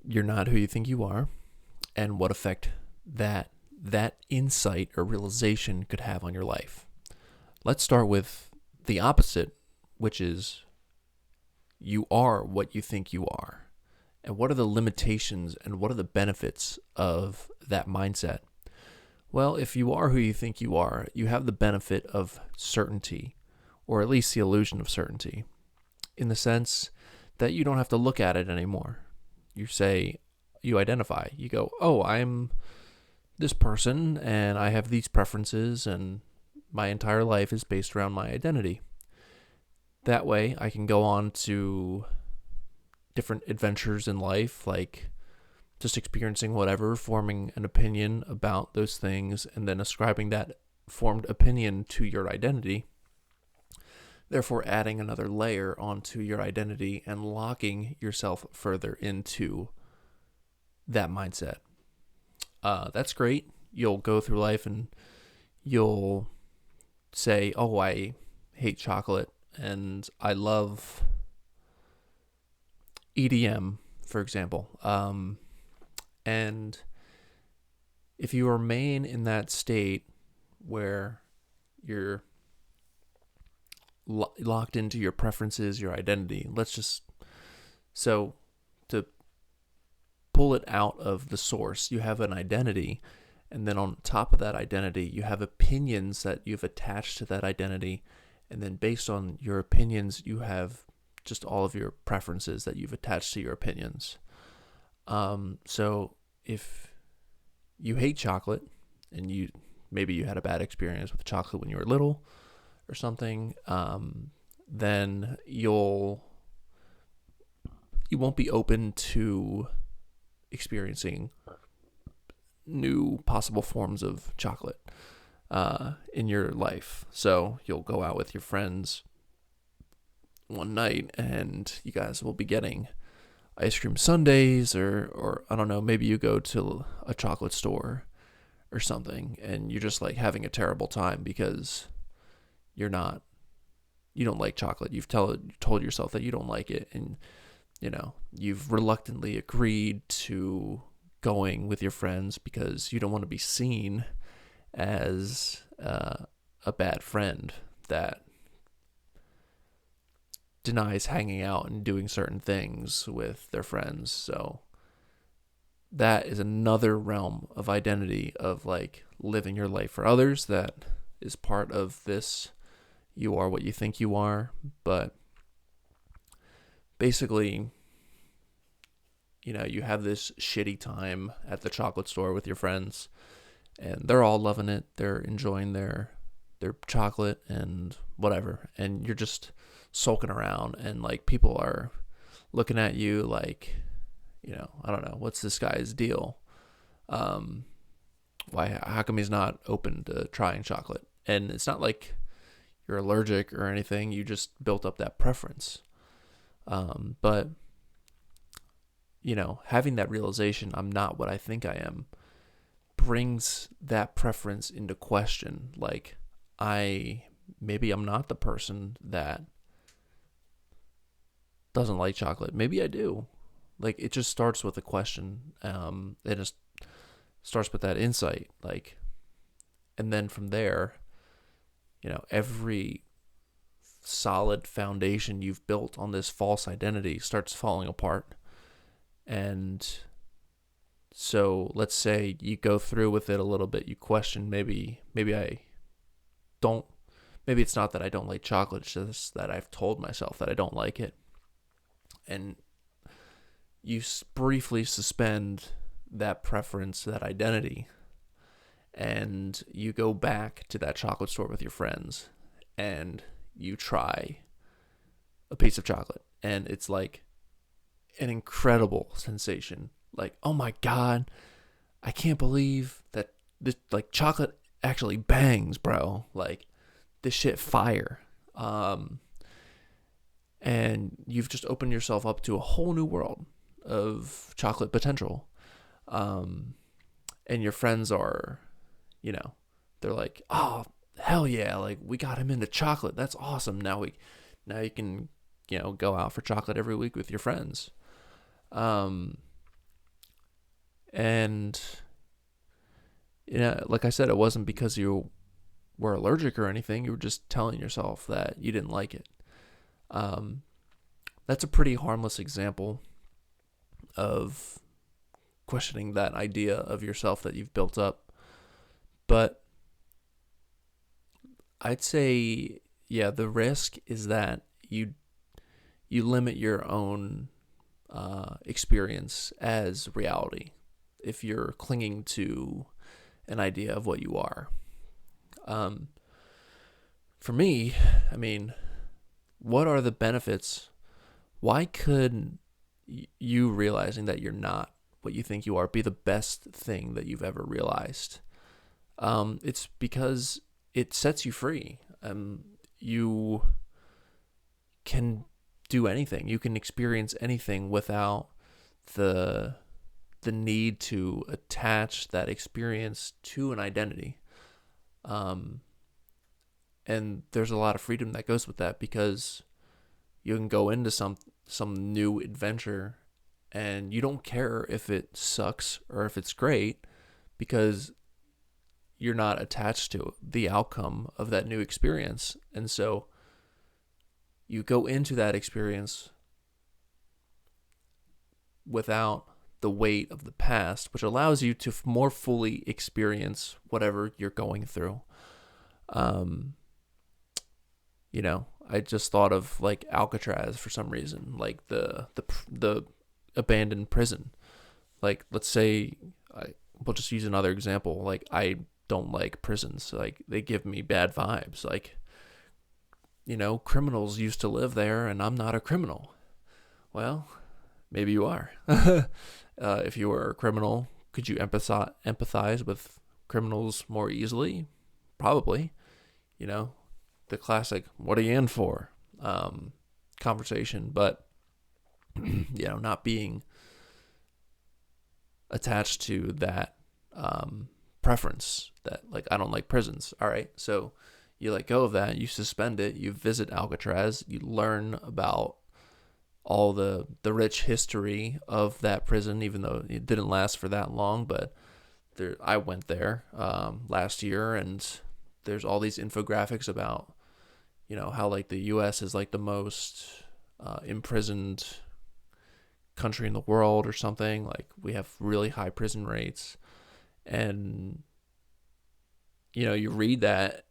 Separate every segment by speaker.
Speaker 1: you're not who you think you are, and what effect that insight or realization could have on your life. Let's start with the opposite, which is you are what you think you are. And what are the limitations and what are the benefits of that mindset? Well, if you are who you think you are, you have the benefit of certainty, or at least the illusion of certainty, in the sense that you don't have to look at it anymore. You say, you identify, you go, oh, I'm this person and I have these preferences and my entire life is based around my identity. That way I can go on to different adventures in life, like just experiencing whatever, forming an opinion about those things, and then ascribing that formed opinion to your identity, therefore adding another layer onto your identity and locking yourself further into that mindset. That's great. You'll go through life and you'll say, oh, I hate chocolate and I love EDM, for example. And if you remain in that state where you're locked into your preferences, your identity, so to pull it out of the source, you have an identity, and then on top of that identity, you have opinions that you've attached to that identity, and then based on your opinions, you have just all of your preferences that you've attached to your opinions. So if you hate chocolate and maybe you had a bad experience with chocolate when you were little or something, then you won't be open to experiencing new possible forms of chocolate in your life. So you'll go out with your friends one night and you guys will be getting ice cream sundaes, or I don't know, maybe you go to a chocolate store or something and you're just like having a terrible time because you don't like chocolate. You've told yourself that you don't like it, and you've reluctantly agreed to going with your friends because you don't want to be seen as a bad friend that denies hanging out and doing certain things with their friends. So that is another realm of identity of like living your life for others that is part of this you are what you think you are. But basically, you have this shitty time at the chocolate store with your friends and they're all loving it. They're enjoying their chocolate and whatever. And you're just sulking around and like people are looking at you like, I don't know, what's this guy's deal? How come he's not open to trying chocolate? And it's not like you're allergic or anything. You just built up that preference. But having that realization, I'm not what I think I am, brings that preference into question. Like, maybe I'm not the person that doesn't like chocolate. Maybe I do. Like, it just starts with a question. It just starts with that insight. Like, and then from there, every solid foundation you've built on this false identity starts falling apart. And so let's say you go through with it a little bit, you question, maybe it's not that I don't like chocolate, it's just that I've told myself that I don't like it. And you briefly suspend that preference, that identity, and you go back to that chocolate store with your friends and you try a piece of chocolate, and it's like an incredible sensation. Like, oh my God, I can't believe that this, like, chocolate actually bangs, bro. Like, this shit fire. And you've just opened yourself up to a whole new world of chocolate potential. And your friends are, they're like, oh, hell yeah, like, we got him into chocolate. That's awesome. Now you can, go out for chocolate every week with your friends. And like I said, it wasn't because you were allergic or anything. You were just telling yourself that you didn't like it. Um, that's a pretty harmless example of questioning that idea of yourself that you've built up. But I'd say, yeah, the risk is that you limit your own experience as reality if you're clinging to an idea of what you are. Um, for me, I mean, what are the benefits? Why could you realizing that you're not what you think you are be the best thing that you've ever realized? It's because it sets you free. You can do anything. You can experience anything without the the need to attach that experience to an identity. Um, and there's a lot of freedom that goes with that because you can go into some new adventure and you don't care if it sucks or if it's great because you're not attached to the outcome of that new experience. And so you go into that experience without the weight of the past, which allows you to more fully experience whatever you're going through. Um, I just thought of like Alcatraz for some reason, like the abandoned prison. Like, let's say, we'll just use another example. Like, I don't like prisons. Like, they give me bad vibes. Like, criminals used to live there, and I'm not a criminal. Well, maybe you are. If you were a criminal, could you empathize with criminals more easily? Probably. The classic "what are you in for?" Conversation, but not being attached to that preference that, like, I don't like prisons. All right, so you let go of that, you suspend it, you visit Alcatraz, you learn about all the rich history of that prison, even though it didn't last for that long. But I went there last year, and there's all these infographics about how, like, the U.S. is like the most imprisoned country in the world or something. Like, we have really high prison rates, and you read that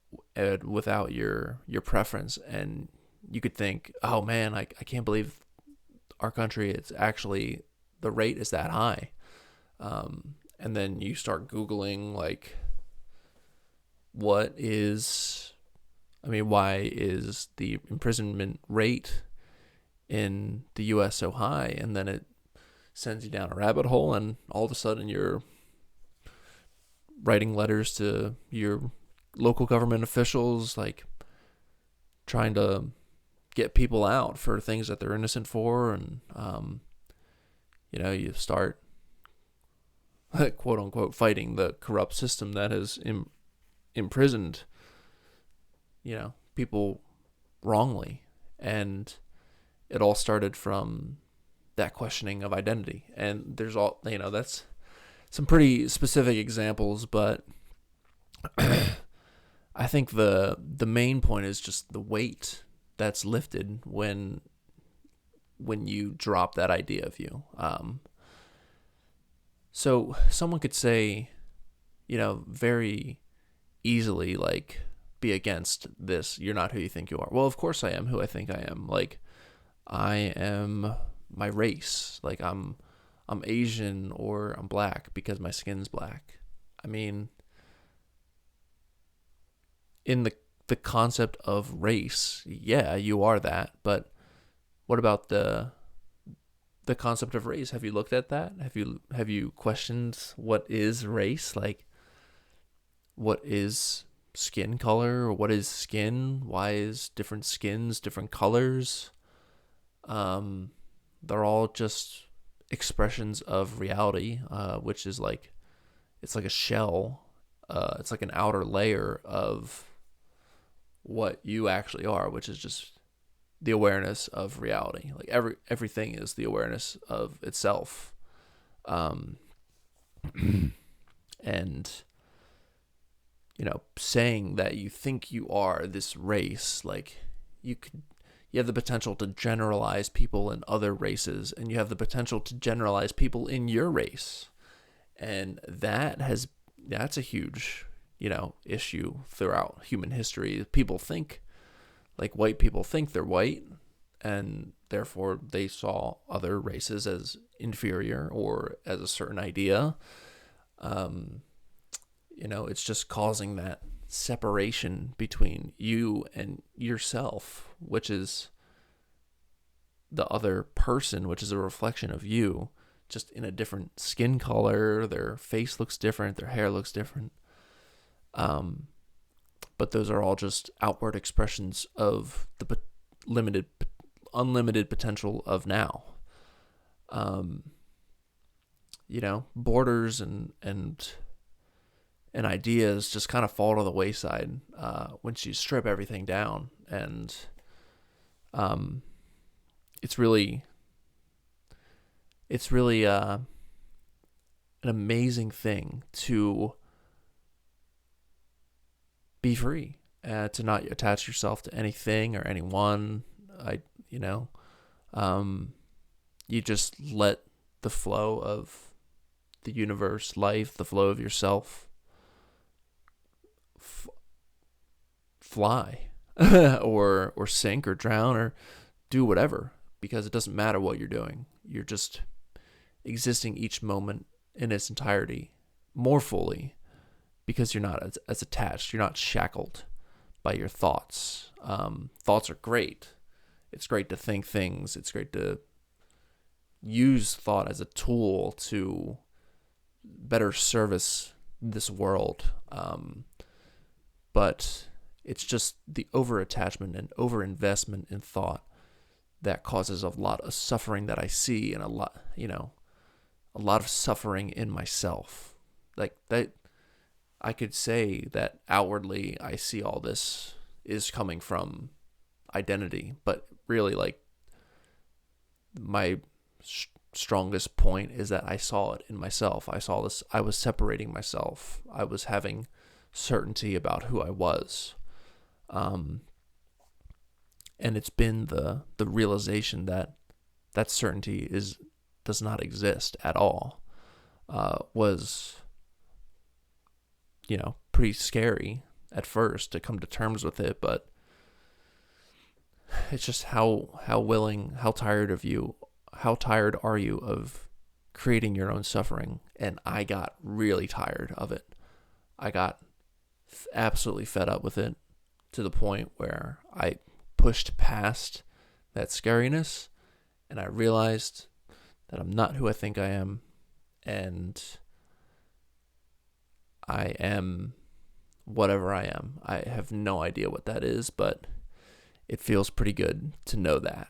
Speaker 1: without your preference, and you could think, oh man, I can't believe our country, it's actually, the rate is that high. And then you start Googling, like, why is the imprisonment rate in the U.S. so high? And then it sends you down a rabbit hole, and all of a sudden you're writing letters to your local government officials, like, trying to get people out for things that they're innocent for. And you start quote unquote fighting the corrupt system that has imprisoned people wrongly. And it all started from that questioning of identity. And there's all, that's some pretty specific examples, but I think the main point is just the weight that's lifted when you drop that idea of you. So someone could say, very easily, like, be against this. You're not who you think you are. Well, of course I am who I think I am. Like, I am my race. Like, I'm Asian or I'm black because my skin's black. I mean, in the concept of race, yeah, you are that. But what about the concept of race? Have you looked at that? Have you questioned what is race? Like, what is skin color? Or what is skin? Why is different skins different colors? They're all just expressions of reality, which is like, it's like a shell. It's like an outer layer of what you actually are, which is just the awareness of reality. Like, everything is the awareness of itself. And, saying that you think you are this race, like you have the potential to generalize people in other races, and you have the potential to generalize people in your race. And that's a huge, issue throughout human history. People think, like white people think they're white, and therefore they saw other races as inferior or as a certain idea. It's just causing that separation between you and yourself, which is the other person, which is a reflection of you, just in a different skin color. Their face looks different, their hair looks different. But those are all just outward expressions of the unlimited potential of now. Borders and ideas just kind of fall to the wayside once you strip everything down. And it's really an amazing thing to be free, to not attach yourself to anything or anyone. You just let the flow of the universe, life, the flow of yourself fly or sink or drown or do whatever, because it doesn't matter what you're doing. You're just existing each moment in its entirety more fully, because you're not as attached. You're not shackled by your thoughts. Thoughts are great. It's great to think things. It's great to use thought as a tool to better service this world. But it's just the over-attachment and over-investment in thought that causes a lot of suffering that I see, and a lot of suffering in myself. Like that, I could say that outwardly I see all this is coming from identity, but really, like, my strongest point is that I saw it in myself. I saw this. I was separating myself. I was having certainty about who I was. And it's been the realization that certainty does not exist at all. Was pretty scary at first to come to terms with it, but it's just how tired are you of creating your own suffering? And I got really tired of it. I got absolutely fed up with it, to the point where I pushed past that scariness, and I realized that I'm not who I think I am, and I am whatever I am. I have no idea what that is, but it feels pretty good to know that.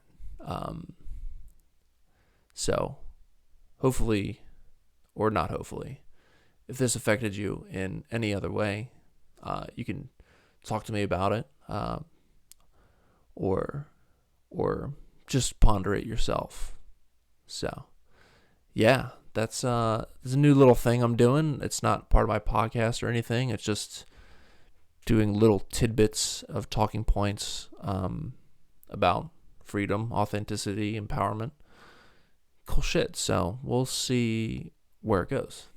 Speaker 1: So hopefully, or not hopefully, if this affected you in any other way, you can talk to me about it, or just ponder it yourself. So yeah, that's a new little thing I'm doing. It's not part of my podcast or anything. It's just doing little tidbits of talking points about freedom, authenticity, empowerment. Cool shit. So we'll see where it goes.